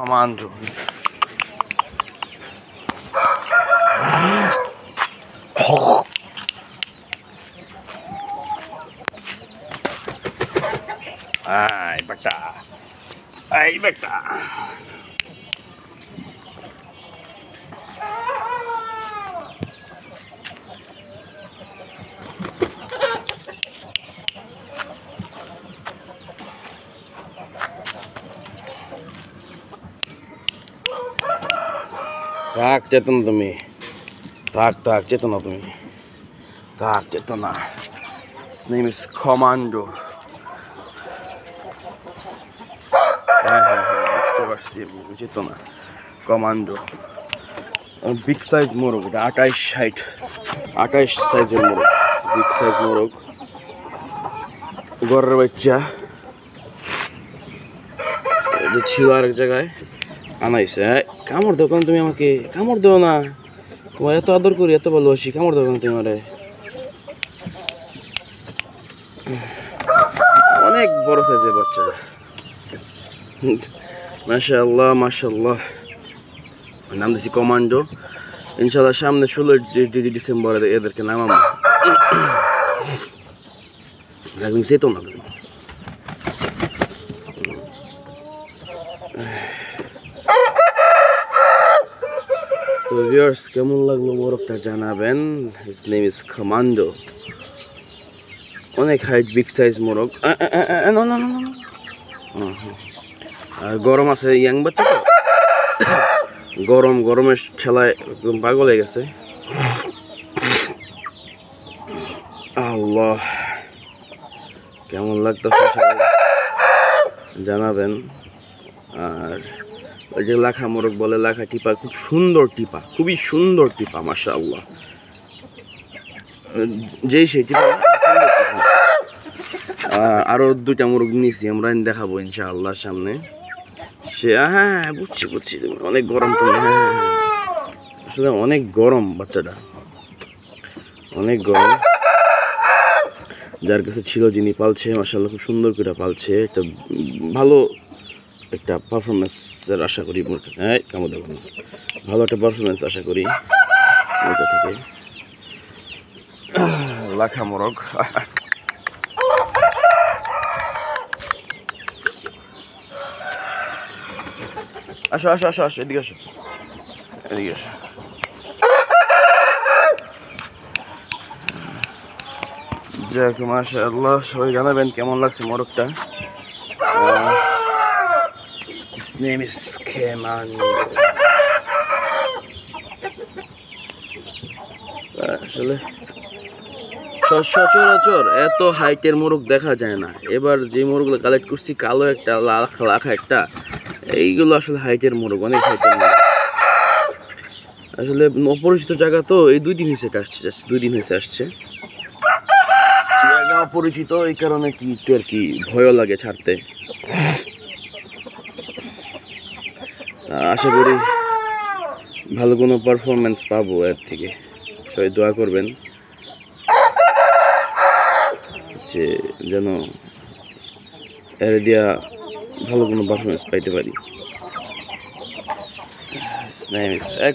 Comando. Ai, bata. Ai, bata. Tak চেতনা তুমি tak চেতনা তুমি tak চেতনা. His name is Commando. বুঝতে পারছি চেতনা কমান্ডো বিগ সাইজ মোরগ এটা 28 সাইজের মোরগ বিগ সাইজ মোরগ ঘরের বাচ্চা এটা ছিল আরেক জায়গায় আনাইছে কামড় দাও তুমি আমাকে কামড় দাও না তোমার এত আদর করি এত ভালোবাসি কামড় দাও তুমি আমারে অনেক বড় সাইজের বাচ্চাটা মাশাআল্লাহ মাশাআল্লাহ নাম দিয়েছি কমান্ডো ইনশাআল্লাহ সামনে 16 ডিসেম্বর এদেরকে নামাবো একদম চেতনা তুমি তো ভিউয়ার্স কেমন লাগলো মোরগটা জানাবেন হিজ নেম ইজ কমান্ডো অনেক হাইট বিগ সাইজ মোরগ আর গরম আছে ইয়াং বাচ্চা তো গরমের ঠেলায় একদম পাগল হয়ে গেছে আল্লাহ কেমন লাগতেছে সবাই জানাবেন আর ওই যে লাখা মোরগ বলে লাখা টিপা খুব সুন্দর টিপা খুবই সুন্দর টিপা মাশাআল্লাহ যেই সেই টিপা আরো দুইটা মোরগ নিয়েছি আমরা দেখাবো ইনশাআল্লাহ সামনে সে হ্যাঁ বুঝছি অনেক গরম তুমি আসলে অনেক গরম বাচ্চাটা অনেক গরম যার কাছে ছিল যিনি পালছে মাশাআল্লাহ খুব সুন্দর করে পালছে একটা ভালো একটা পারফরমেন্সের আশা করি হ্যাঁ কামড় দেবো না ভালো একটা পারফরমেন্স আশা করি ওটা থেকে লাখা মোরগ আসো এদিকে আসো যাক মাশাআল্লাহ সবাই জানাবেন কেমন লাগছে মোরগটা His name is Commando. আসলে সচরাচর এত হাইটের মোরগ দেখা যায় না এবার যে মোরগগুলো কালেক্ট করছি কালো একটা লাখা একটা এইগুলো আসলে হাইটের মোরগ অনেক হাইটের মোরগ আসলে অপরিচিত জায়গা তো এই 2 দিন হয়েছে আসছে জাস্ট 2 দিন হয়েছে আসছে জায়গা অপরিচিত এই কারণে কি একটু আর কি ভয়ও লাগে ছাড়তে আশা করি ভালো কোনো পারফরমেন্স পাবো এর থেকে সবাই দোয়া করবেন যে যেন এর দিয়া ভালো কোনো পারফরমেন্স পাইতে পারি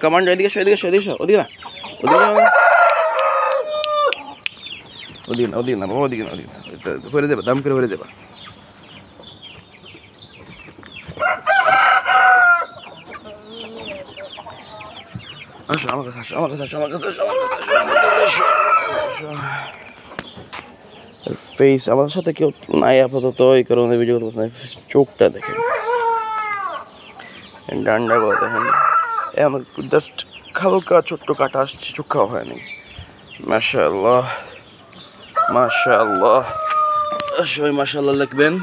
কমান্ডো এদিকে ওদিকে না বাবা ওদিকে না ভরে দেবা দাম করে ভরে দেবা আসো আমার কাছে ফেস আমার সাথে কেউ নাই আপাতত এই কারণে ভিডিও করতে না চোখটা দেখেন ডান্ডাগুলো দেখেন আমার জাস্ট হালকা ছোট্ট কাটা আসছে চোখ খাওয়া হয়নি মাশাআল্লাহ সবাই মাশাআল্লাহ লিখবেন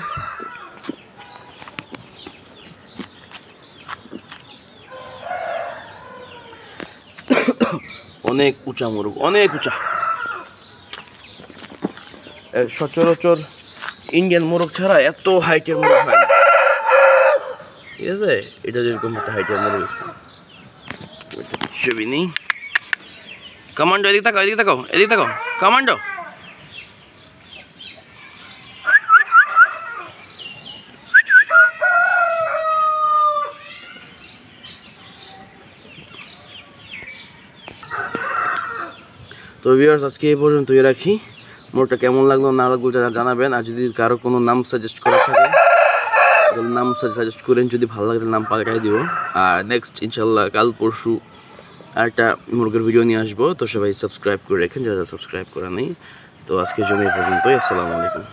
অনেক উঁচা মোরগ অনেক উঁচা সচরাচর ইন্ডিয়ান মোরগ ছাড়া এত হাইটের মোরগ হয় না ঠিক আছে এটা যেরকম একটা হাইটের মোরগ হচ্ছে ছবি নেই কমান্ডো এদিকে তাকাও কমান্ডো তো ভিউয়ার্স আজকে এই পর্যন্তই রাখি। মোরগটা কেমন লাগলো না লাগলো জানাবেন। আর যদি কারো কোনো নাম সাজেস্ট করা থাকে নাম সাজেস্ট করেন, যদি ভালো লাগে নাম পাল্টাই দিব। আর নেক্সট ইনশাল্লাহ কাল পরশু আরেকটা মুরগের ভিডিও নিয়ে আসবো। তো সবাই সাবস্ক্রাইব করে রাখেন যারা সাবস্ক্রাইব করা নেই। তো আজকের জন্য এই পর্যন্তই। আসসালামু আলাইকুম।